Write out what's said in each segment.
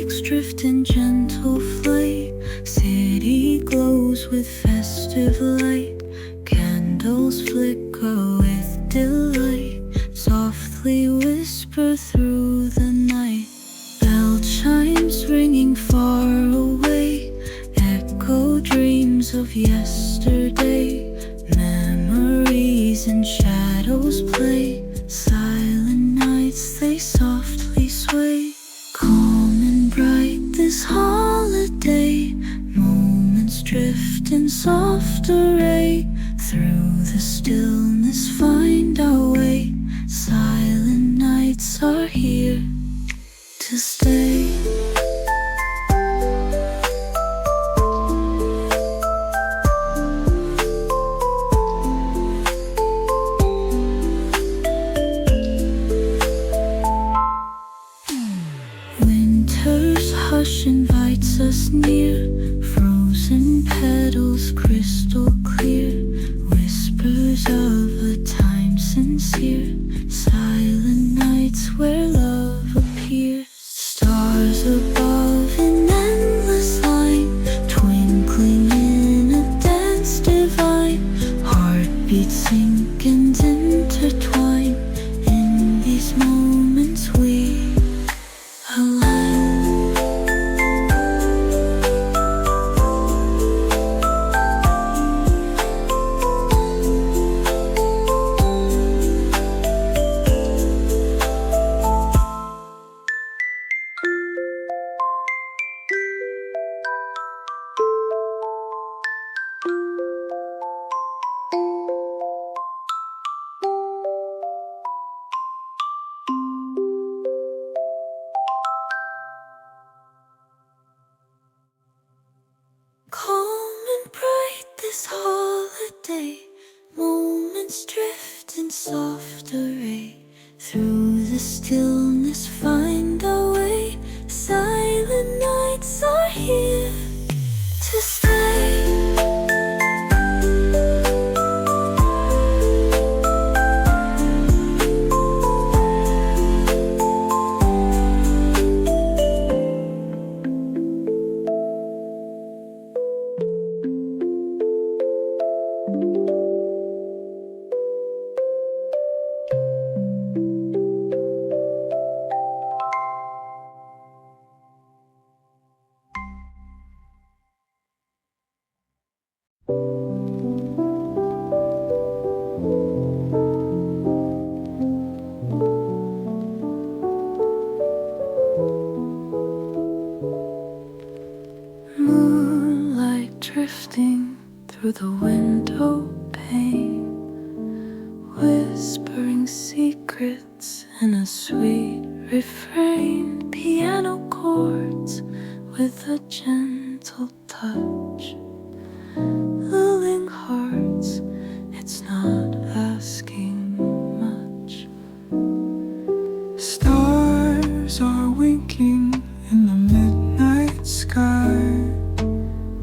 Snowflakes drift in gentle flight. City glows with festive light. Candles flicker with delight. Softly whisper through the night. Bell chimes ringing far away. Echo dreams of yesterday. Memories and shadows play. Silent nights they softly sway. Calm and bright this holiday. Moments drift in soft array. Through the stillness find our way. Silent nights are here to stay. Winter's hush invites us near. Frozen petals crystal clear. Whispers of a time sincere. Silent nights where love appears. Stars above in endless line. Twinkling in a dance divine. Heartbeats sync and intertwine. In these moments we align. Calm and bright this holiday. Moments drift in soft array. Through the stillness find our way. Silent nights are here to stay. Moonlight drifting through the window pane. Whispering secrets in a sweet refrain. Piano chords with a gentle touch. Lulling hearts, it's not asking much. Stars are winking in the midnight sky.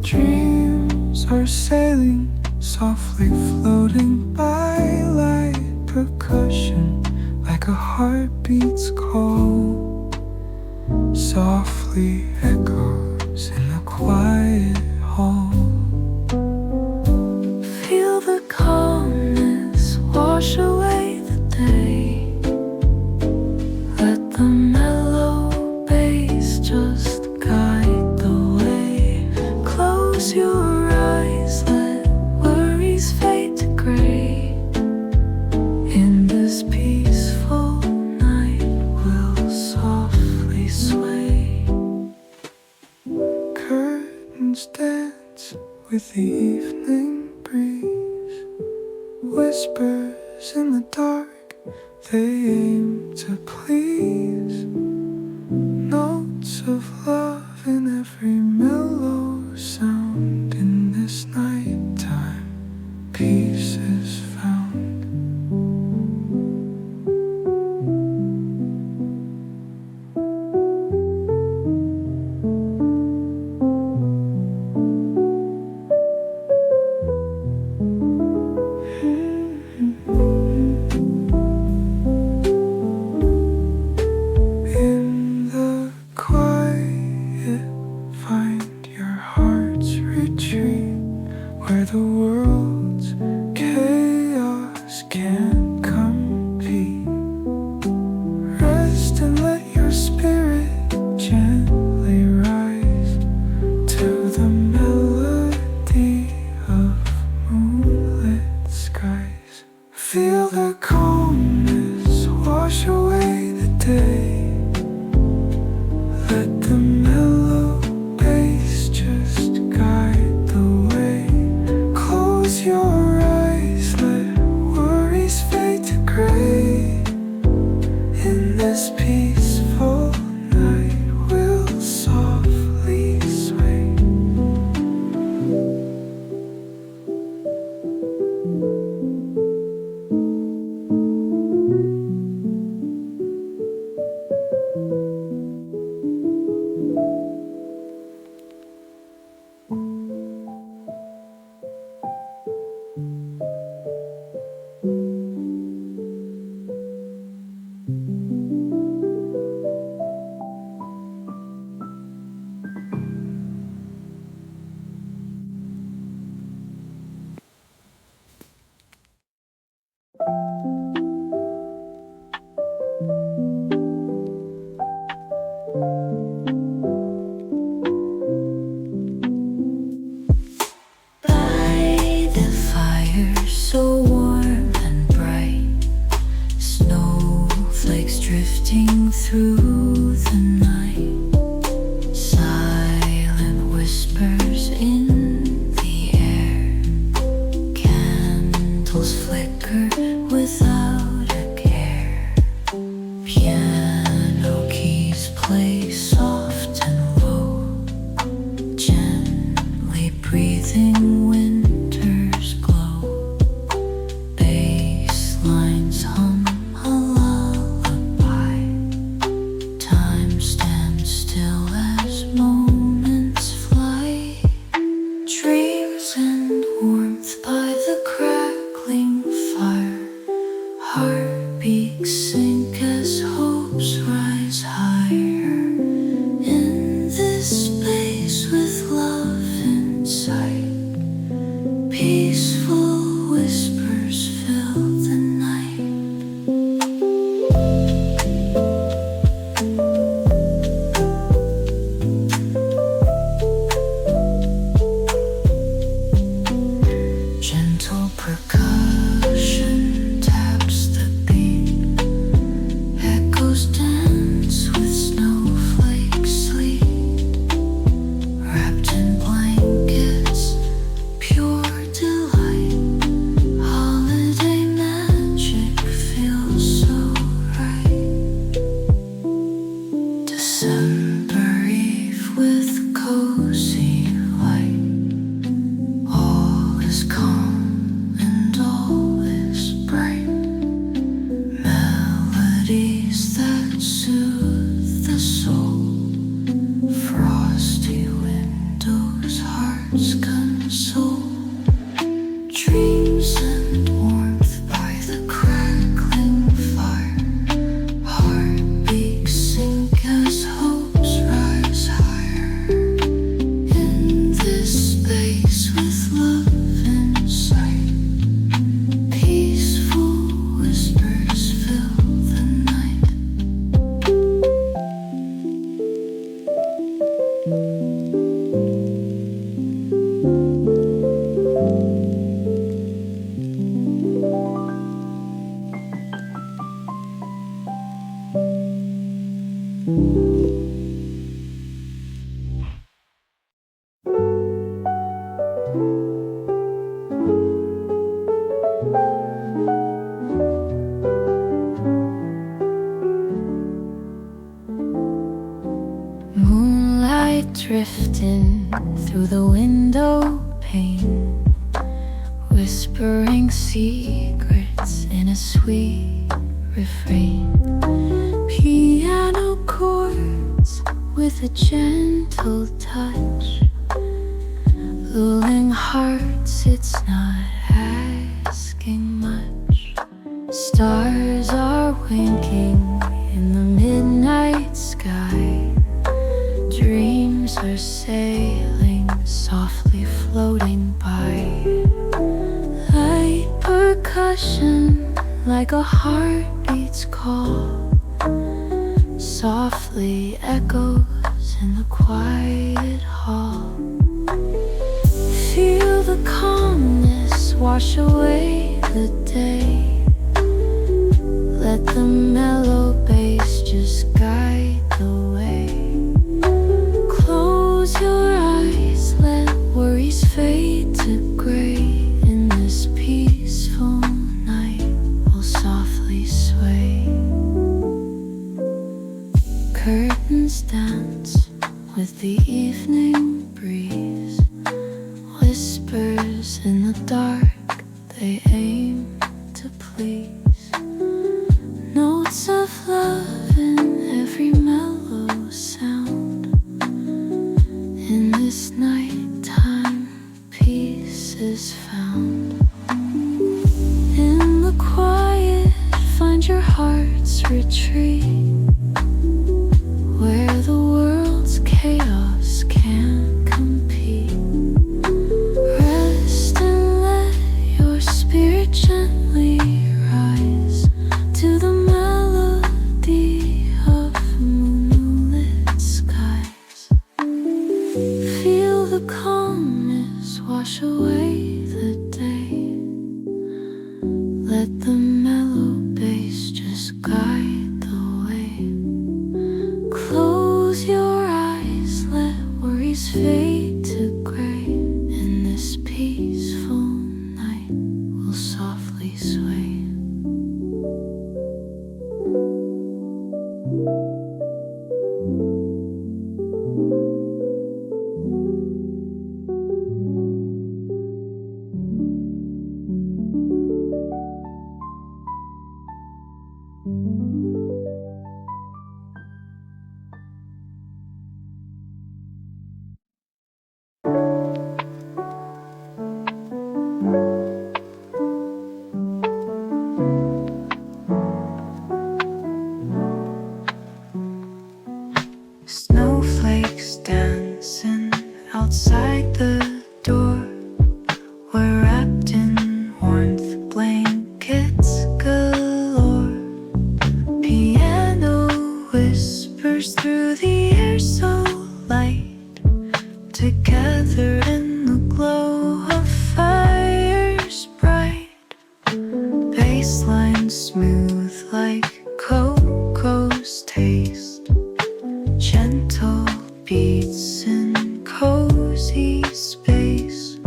Dreams are sailing, softly floating by. Light percussion like a heartbeat's call. Softly echoes in the quiet hall. Feel the calmness wash away the day. Let the mellow bass just guide the way. Close your eyes, let worries fade to gray. In this peaceful night we'll softly sway. Curtains dance with the evening breeze. Whispers in the dark, they aim to please. Notes of love in every mellow sound. In this nighttime, peace is found. So warm and bright, snowflakes drifting through the night, silent whispers in the air, candles flicker without a care, piano keys play soft and low, gently breathing winter's glow. Lines hum a lullaby. Time stands still as moments fly. Dreams and warmth by the crackling fire. Heartbeats sink as hopes rise higher. In this space with love in sight, peaceful whispers fill the night. Gentle percussion taps the beat, echoes dance with snowflake sleep, wrapped in blankets, pure delight. Holiday magic feels so right. December Eve with cozy light. All is calm and all is bright. Melodies that soothe the soul. Frosty windows, hearts console. Dreams and warmth by the crackling fire. Heartbeats sink as hopes rise higher. In this space with love in sight, peaceful whispers fill the night. Moonlight drifting through the window pane, whispering secrets in a sweet refrain. Piano chords with a gentle touch, lulling hearts, it's not asking much. Stars are winking in the midnight sky. Dreams are sailing, softly floating by. Light percussion like a heartbeat's call, softly echoes in the quiet hall. Feel the calmness wash away the day. Let the mellow bass just guide the way. Close your eyes, let worries fade to gray. In this peaceful night, we'll softly sway. Curtains dance with the evening breeze. Whispers in the dark, they aim to please. Notes of love in every melody. Snowflakes dancing outside the door. We're wrapped in warmth, blankets galore. Piano whispers through the air so light. Together in the glow of fires bright. Baseline smooth like cocoa's taste. Gentle beats in cozy space.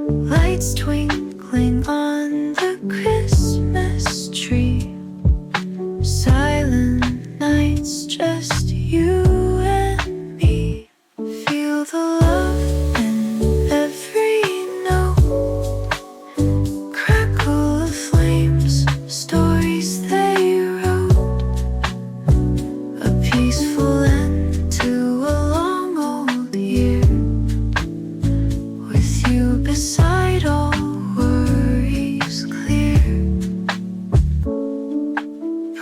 Lights twinkling on the Christmas tree. Silent nights, just you and me. Feel the love in every note. Crackle of flames, stories they wrote. A peaceful end to a long old year. With you beside, all worries clear.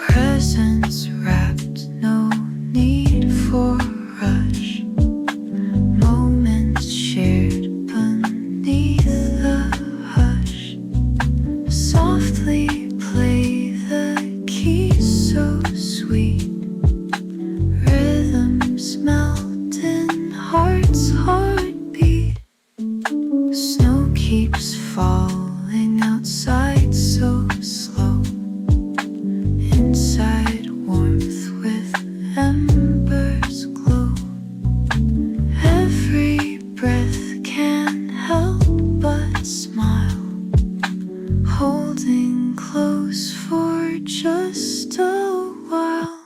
Presents wrapped, no need for rush. Moments shared beneath the hush. Softly play the keys so sweet. Rhythms melt in heart's heartbeat. Snow keeps falling outside so slow. Inside warmth with embers glow. Every breath can't help but smile. Holding close for just a while.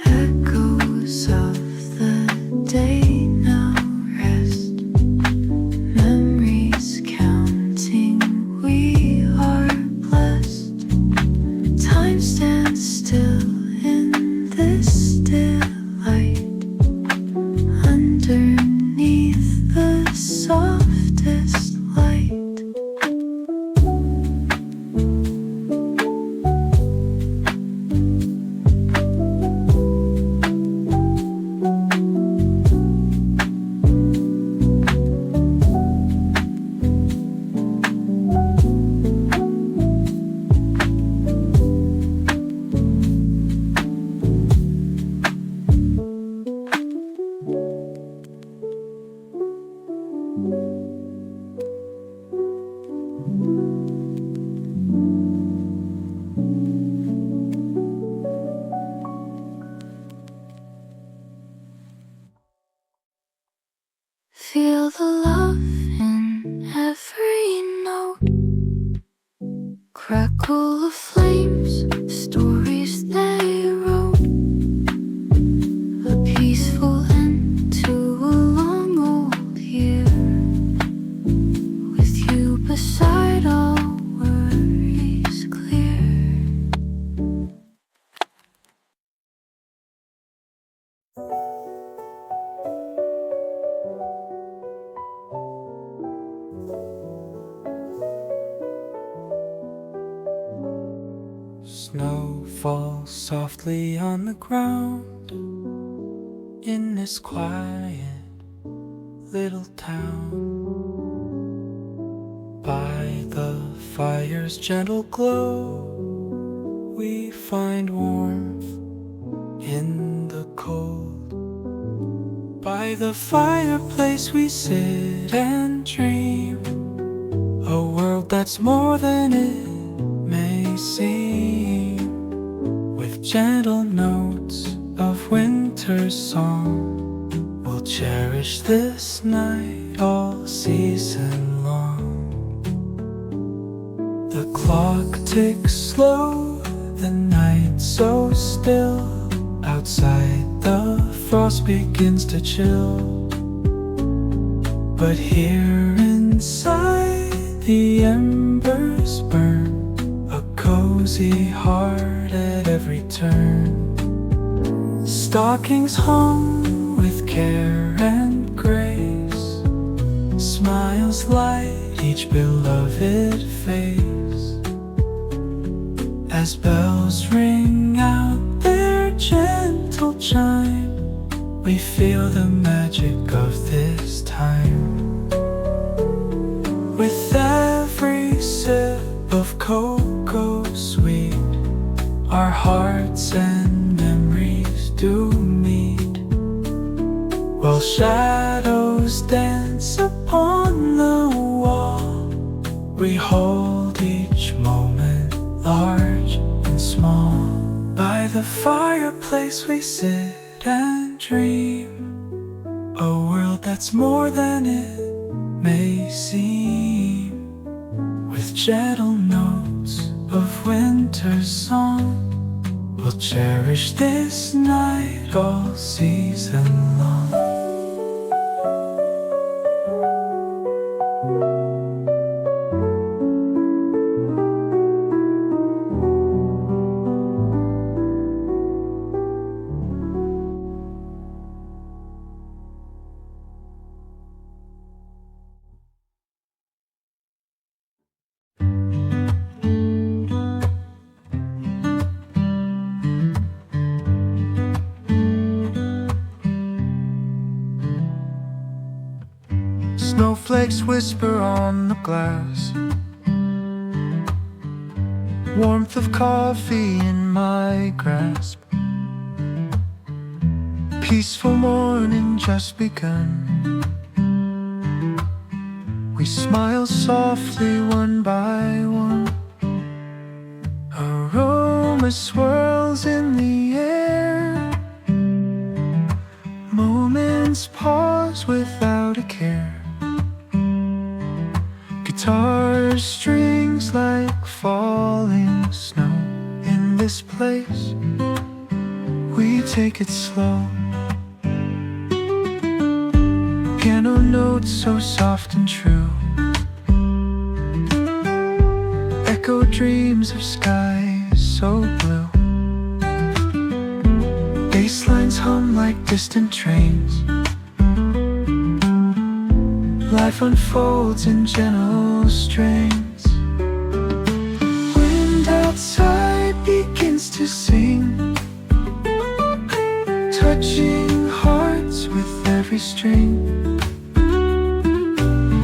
Echoes of the day now rest. Memories counting, we are blessed. Time stands still in this delight. Underneath the softest light. Feel the love in every note. Crackle of flames, stories they wrote. A peaceful end to a long old year. With you beside, all worries clear. Snow falls softly on the ground in this quiet little town. By the fire's gentle glow, we find warmth in the cold. By the fireplace we sit and dream, a world that's more than it may seem. With gentle notes of winter's song, we'll cherish this night all season long. The clock ticks slow, the night so still. Outside the frost begins to chill, but here inside the embers burn. A cozy heart at every turn. Stockings hung with care and grace. Smiles light each beloved face. As bells ring out their gentle chime, we feel the magic of this time. With every sip of cocoa sweet, our hearts and memories do meet, while shadows dance upon the wall. We hold each moment, large and small. By the fireplace we sit and dream, a world that's more than it may seem, with gentle notes of winter's song. We'll cherish this night all season long. Snowflakes whisper on the glass, warmth of coffee in my grasp. Peaceful morning just begun. We smile softly one by one. Aroma swirls in the air. Moments pause without a care. Guitar strings like falling snow. In this place, we take it slow. Piano notes so soft and true echo dreams of skies so blue. Bass lines hum like distant trains. Life unfolds in gentle strains. Wind outside begins to sing, touching hearts with every string.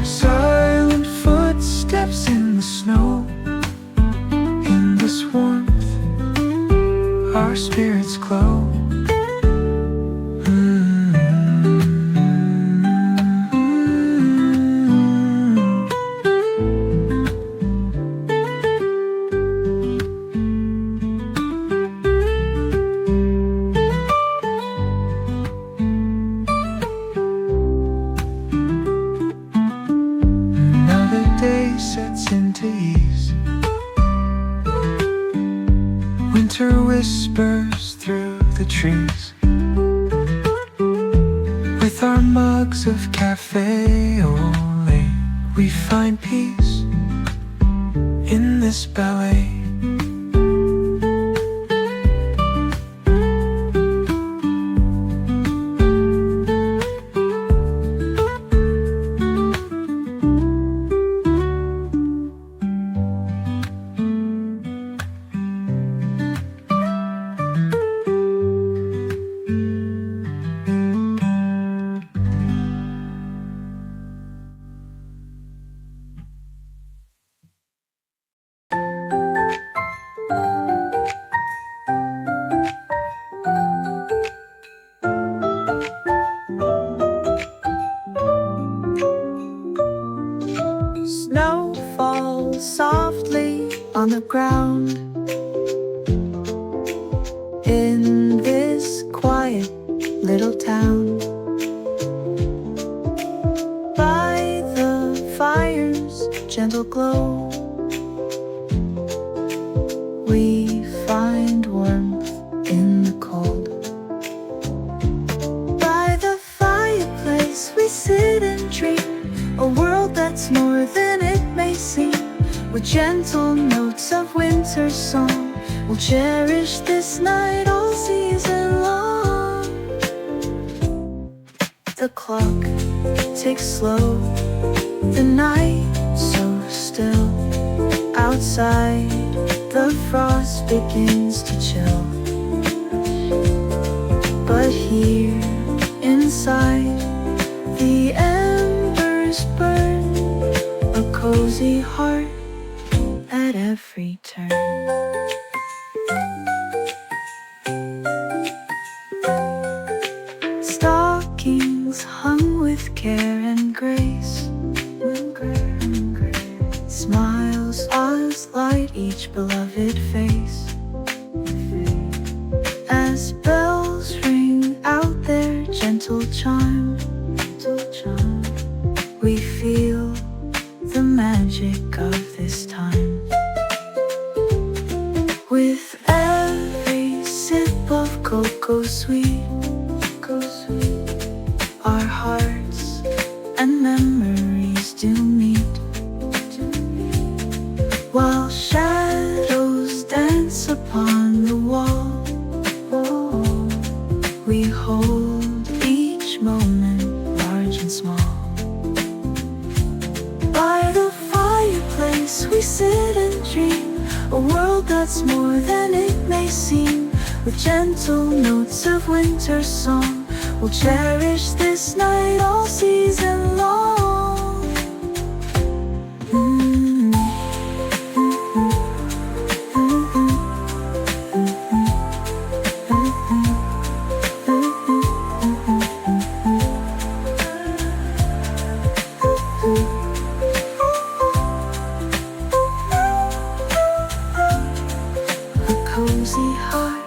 Silent footsteps in the snow. In this warmth, our spirits glow. Sets into ease. Winter whispers through the trees. With our mugs of cafe au lait, we find peace in this ballet. Snow falls softly on the ground in this quiet little town. By the fire's gentle glow, we find warmth in the cold. By the fireplace we sit and dream, a world that's more than it may seem. With gentle notes of winter's song, we'll cherish this night all season long. The clock ticks slow, the night so still. Outside, the frost begins to chill. But here, Stockings hung with care and grace. Smiles us light each beloved face. As bells ring out their gentle chime, we feel the magic of this time. With every sip of cocoa sweet, our hearts and memories do meet. While shadows dance upon the wall, we hold each moment, large and small. By the fireplace we sit and dream, a world that's more than it may seem. With gentle notes of winter song, we'll cherish this night all season long. A cozy heart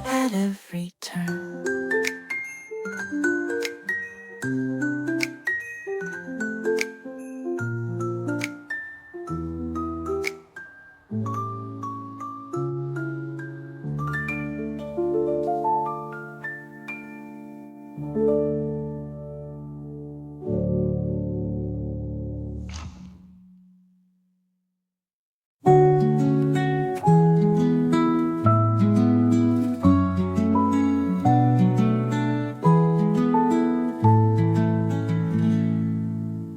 at every turn.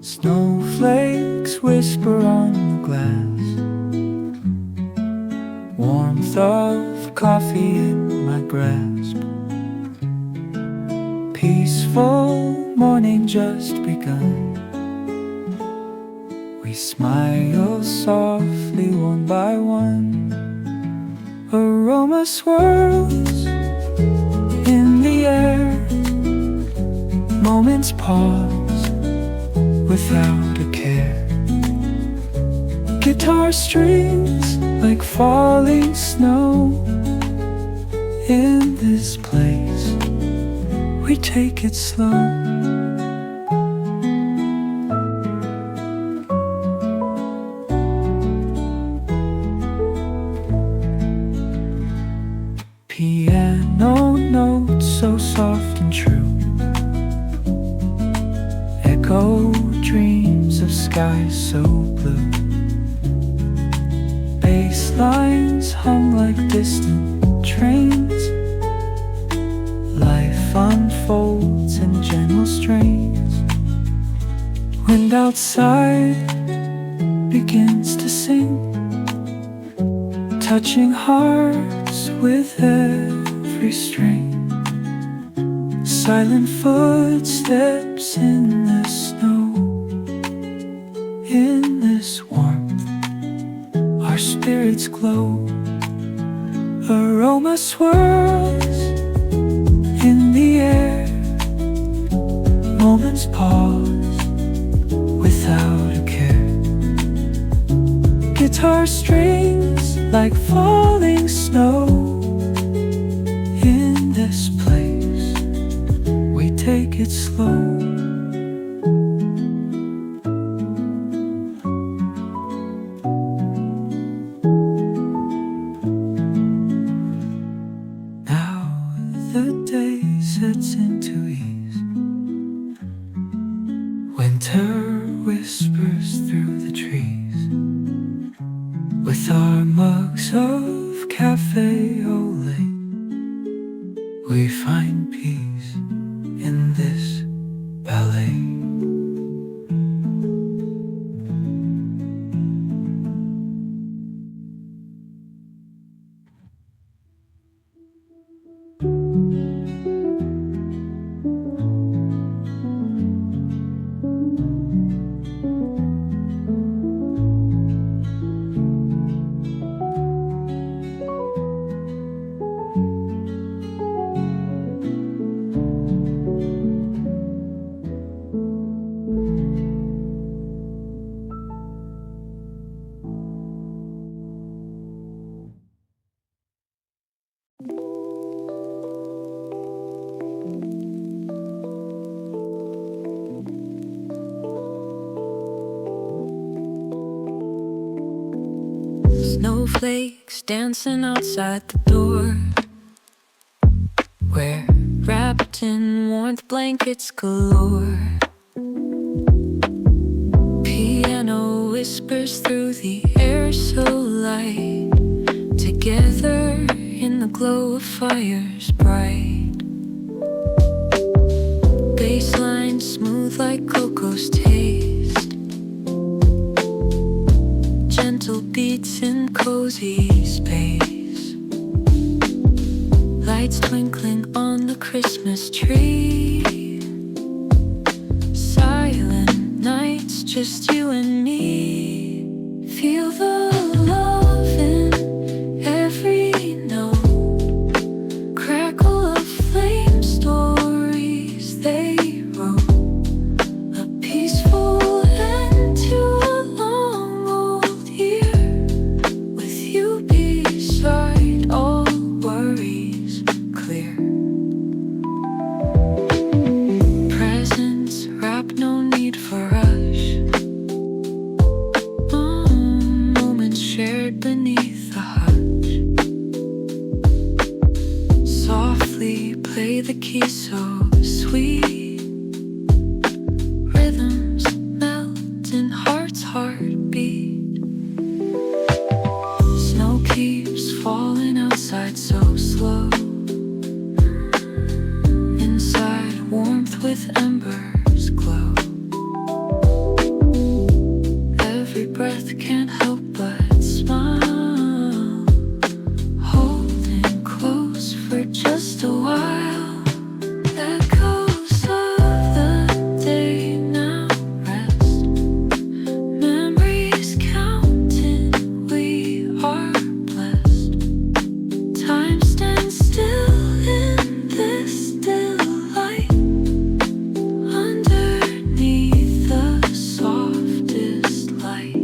Snowflakes whisper on the glass, warmth of coffee in my grasp. Peaceful morning just begun. We smile softly one by one. Aroma swirls in the air. Moments pause without a care. Guitar strings like falling snow. In this place we take it slow. Piano notes so soft and true, echo dreams of skies so blue. Bass lines hum like distant trains. Life unfolds in gentle strains. Wind outside begins to sing, touching hearts with every string. Silent footsteps in the snow. In this warmth our spirits glow. Aroma swirls in the air. Moments pause without a care. Guitar strings like falling snow. In this place we take it slow. Sets into ease. Winter whispers through the trees. With our mugs of cafe au lait, we find peace in this ballet. Snowflakes dancing outside the door. We're wrapped in warmth, blankets galore. Piano whispers through the air so light. Together in the glow of fires bright. Baseline smooth like cocoa's taste. Gentle beats in cozy space. Lights twinkling on the Christmas tree. Silent nights, just you and me. Feel the love in every note. Crackle of flame, stories they wrote. A peaceful end to a long old year. With you beside, all worries clear. Presents wrap, no need for rush. Moments shared beneath the hush. Softly play the key so sweet. Rhythms melt in heart's heartbeat. Snow keeps falling outside so slow. Inside warmth with embers glow. Every breath can't help but smile. Holding close for just a while. Echoes of the day now rest. Memories counting, we are blessed. Time stands still in this still light. Underneath the softest light.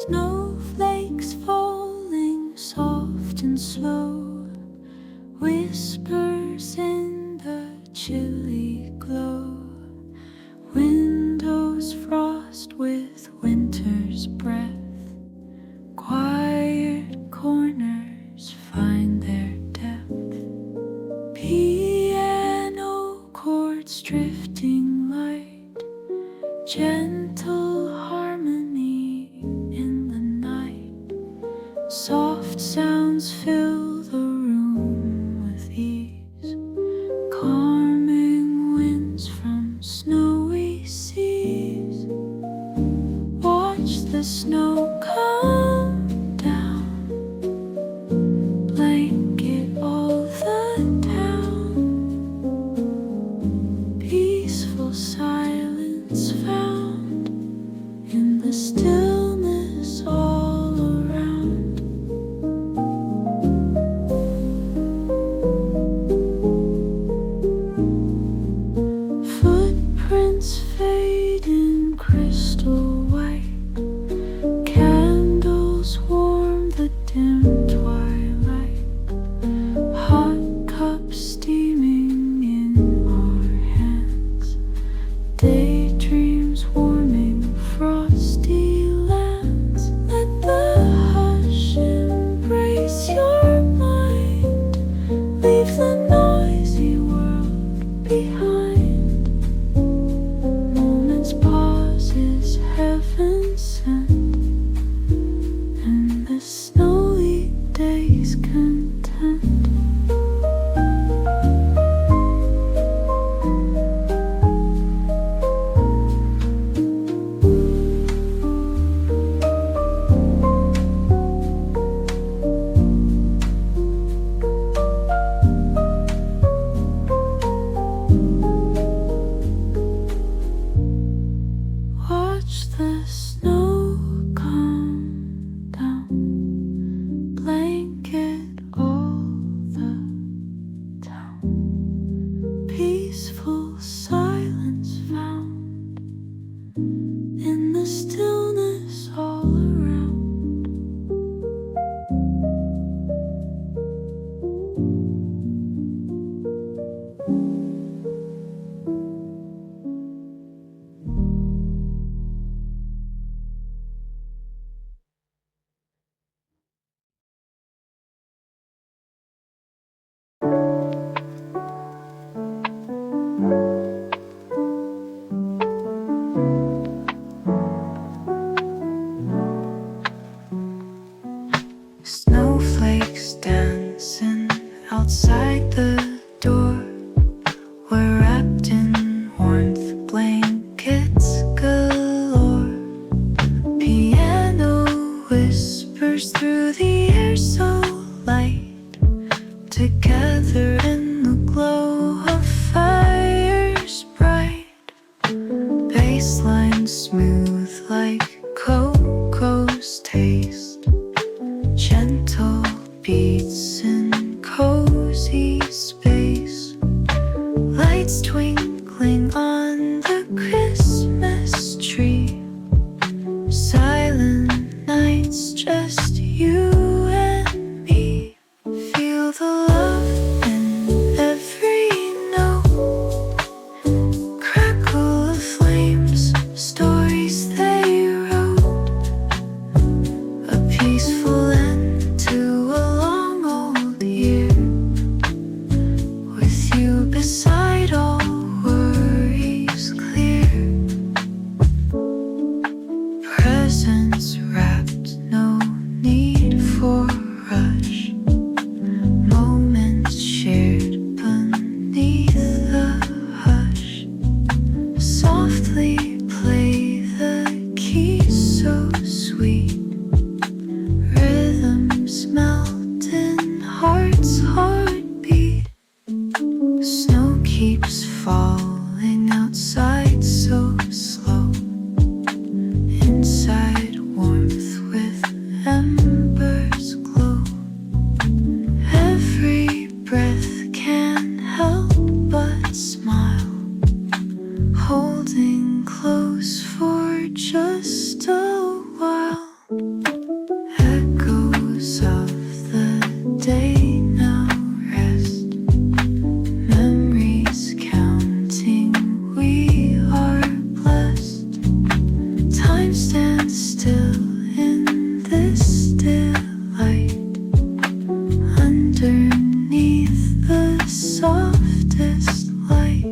Snowflakes falling soft and slow. Whispers in the chilly glow. Windows frost with winter's breath. Quiet corners find their depth. Piano chords drifting light. Gentle harmony in the night. Soft sounds fill the room with ease. Calming winds from snowy seas. Watch the snow come down. Blanket all the town. Peaceful silence found in the stillness all around. Footprints fade in crystal white. soars through the air so light, together in the glow of fires bright. Baseline smooth like cocoa's taste, gentle beats in cozy space. Lights twinkling on the Christmas tree, silent nights, just you and me. Feel the love in every note, crackle of flames, stories they wrote. A peaceful end to a long old year, with you beside, all worries clear. Presents wrapped, no need for rush, moments shared beneath the hush. Softly play the keys so sweet, rhythms melt in heart's heartbeat. Snow keeps falling outside so slow, inside warmth with embers glow. Every breath can't help but smile, holding close for just a while. Echoes of the day now rest, memories counting, we are blessed. Time stands still in this delight, underneath the softest light.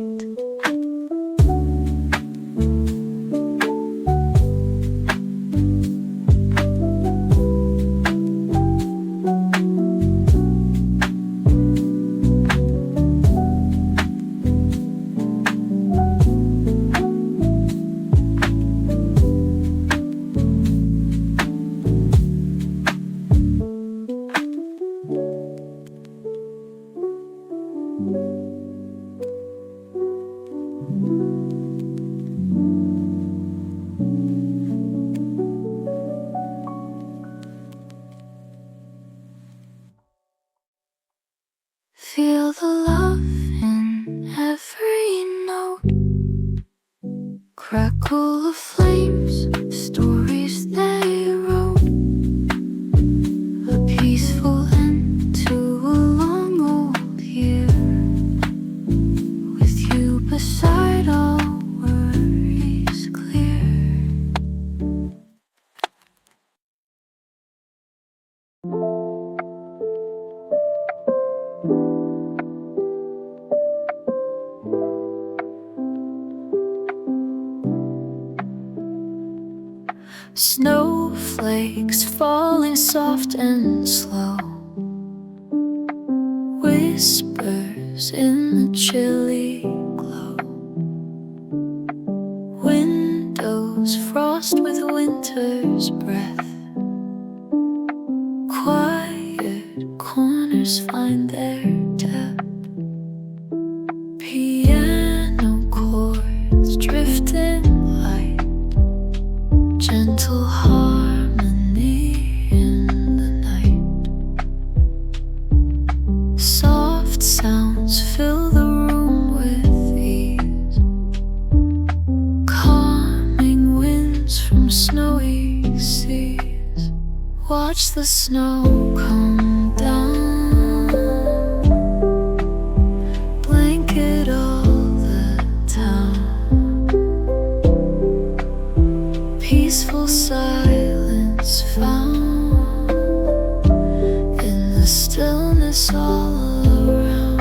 Feel the love in every note, crackle of flames, stories they wrote. A peaceful end to a long old year, with you beside, all worries clear. Snowflakes falling soft and slow, whispers in the chilly glow. Windows frost with winter's breath, quiet corners find their depth. Piano chords drifting light, gentle harmony in the night. Soft sounds fill the room with ease, calming winds from snowy seas. Watch the snow come down, blanket all the town. Peaceful silence found in the stillness all around.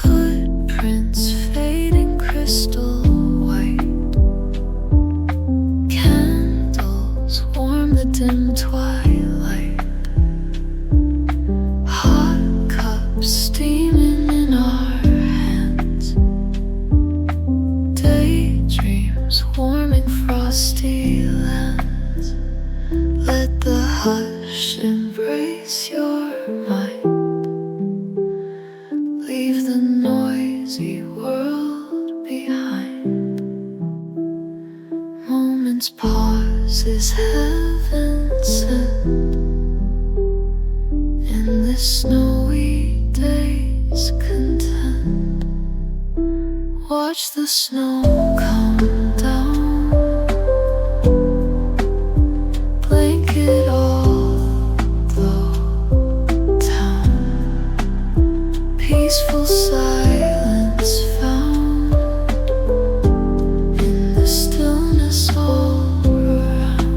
Footprints fading crystal white, candles warm the dim twilight. Hot cups steaming in our hands, daydreams warming frost. dusty lands. Let the hush embrace your mind. Leave the noisy world behind. Moments pause as heaven sent. In this snowy day's content, watch the snow come down. Blanket all the town. Peaceful silence found in the stillness all around.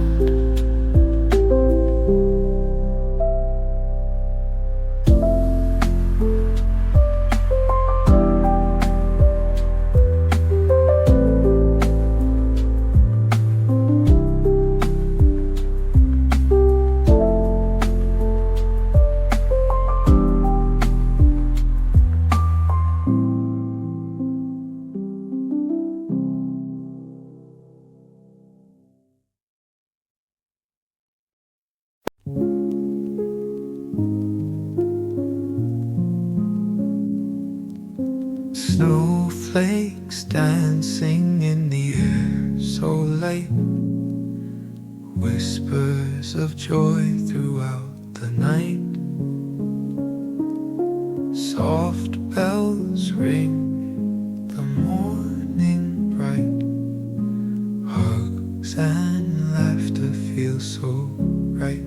Snowflakes dancing in the air so late. Whispers of joy throughout the night. Soft bells ring, the morning bright. Hugs and laughter feel so right.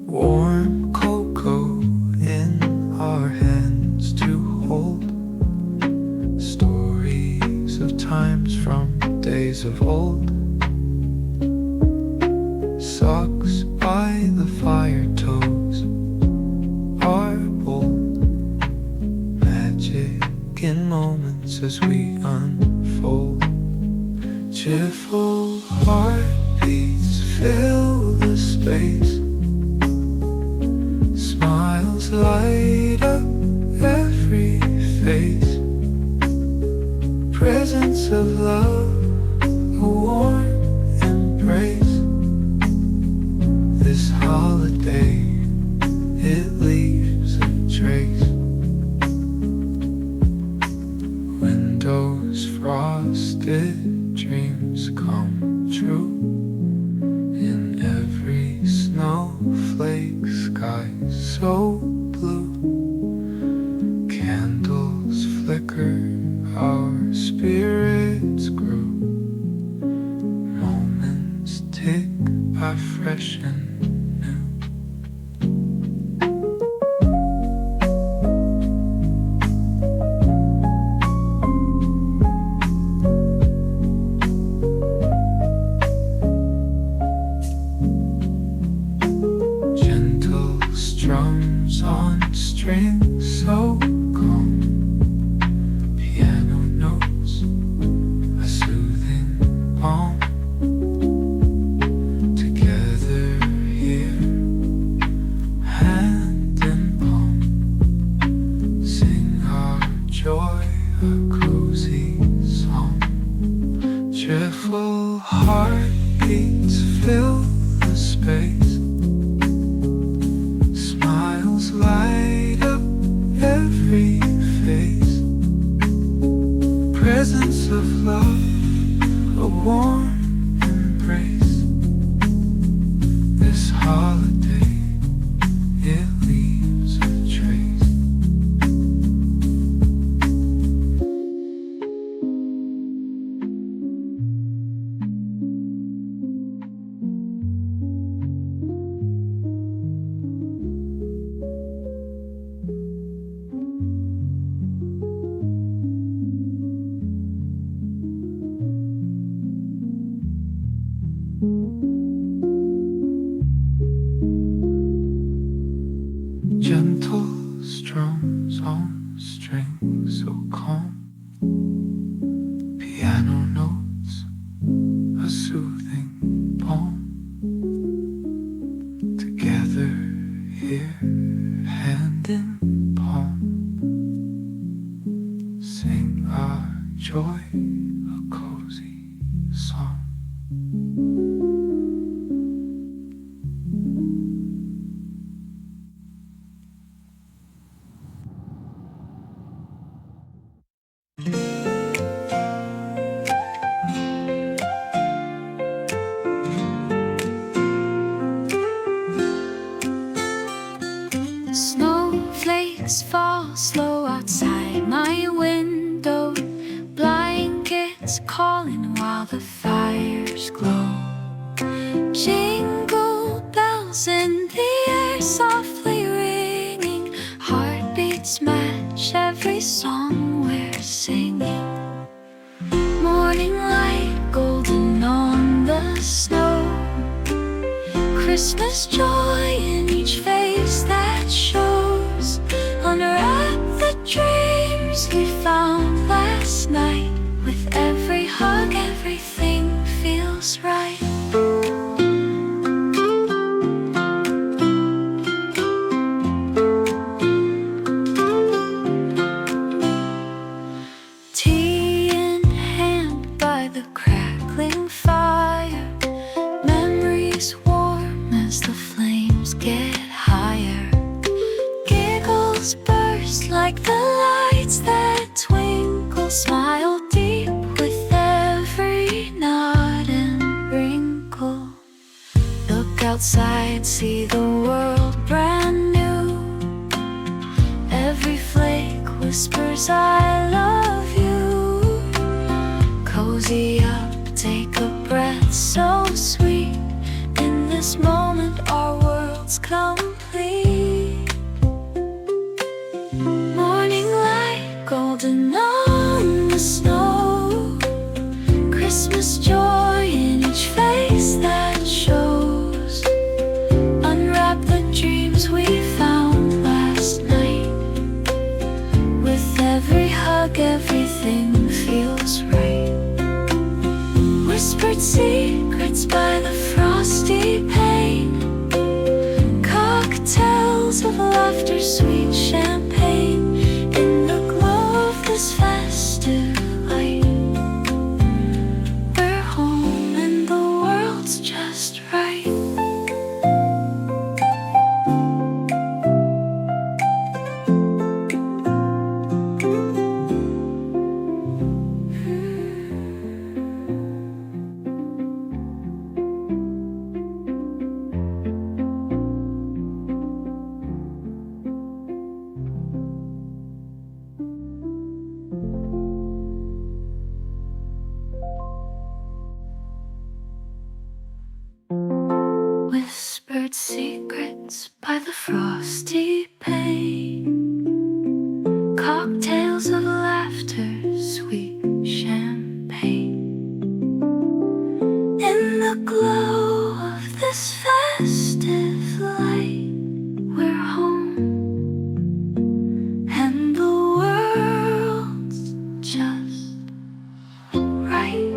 Warm cocoa in our hands to hold. Stories of times from days of old. Socks by the fire, toes are bold. Magic in moments as we unfold. Cheerful heartbeats fill the space. Smiles light up every face. Presence of love, a warm embrace. This holiday, it leaves a trace. Windows frosted, dreams come true. In every snowflake, sky so blue. Candles flicker, our spirits grew. Moments tick by fresh and drums on strings so calm. Piano notes, a soothing balm. Together here, hand in palm. Sing our joy, a cozy song. Cheerful heartbeats fill the space. Light up every face. Presence of love, a warm embrace. This holiday, it leaves a trace. Gentle strums on strings so calm. Piano notes, a soothing balm. Together here, hand in palm. Sing our joy, a cozy Snowflakes fall slow outside my window. Blankets calling while the fires glow. Jingle bells in the air softly ringing. Heartbeats match every song we're singing. Morning light golden on the snow. Christmas joy in each face that shows. Unwrap the dreams we found last night. With every hug, everything feels right. Tea in hand by the crackling fire. Memories warm as the flames get higher. Giggles burst like the lights that twinkle. Smile deep with every nod and wrinkle. Look outside, see the world brand new. Every flake whispers I love you. Cozy up, take a breath so sweet. In this moment our world's complete. Morning light golden on the snow. Christmas joy in each face that shows. Unwrap the dreams we found last night. With every hug everything feels right. Whispered secrets by the frosty pane. Cocktails of laughter, sweet champagne. In the glow of this festive light, we're home and the world's just right. Whispered secrets by the frosty pane. Cocktails of laughter, sweet champagne. In the glow of this festive light, we're home and the world's just right.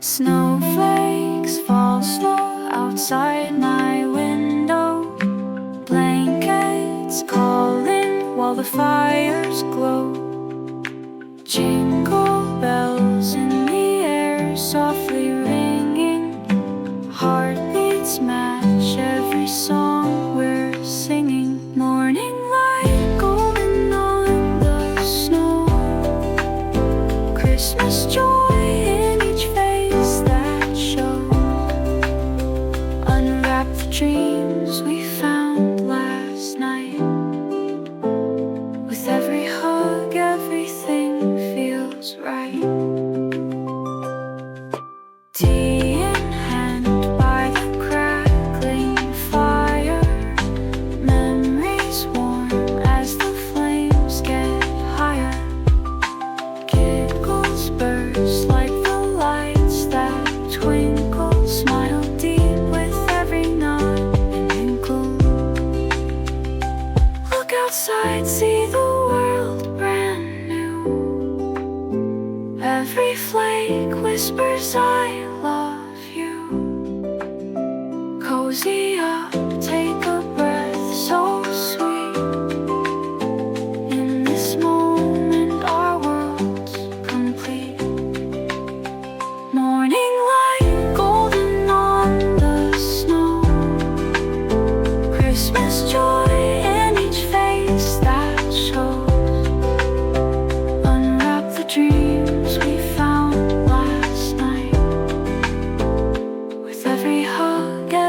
Snowflakes fall slow outside my window. Blankets calling while the fires glow. Jingle bells in the air softly ringing. Heartbeats match every song we're singing. Morning light golden on the snow. Christmas joy dreams we found last night. With every hug, everything feels right. Tea in hand by the crackling fire. Memories warm as the flames get higher. Giggles burst like the lights that twinkle. Smile deep with every nod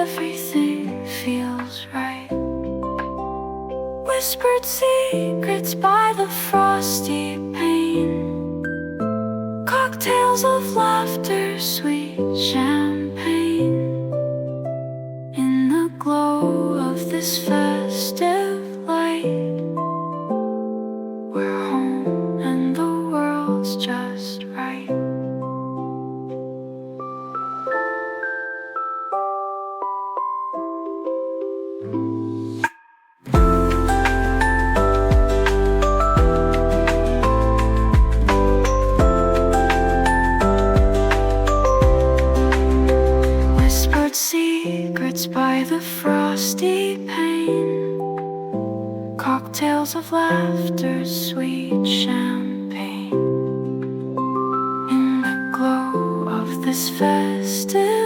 everything feels right. Whispered secrets by the frosty pane, cocktails of laughter, sweet champagne. In the glow of this festive light, we're home and the world's just right. Whispered secrets by the frosty pane, cocktails of laughter, sweet champagne. In the glow of this festive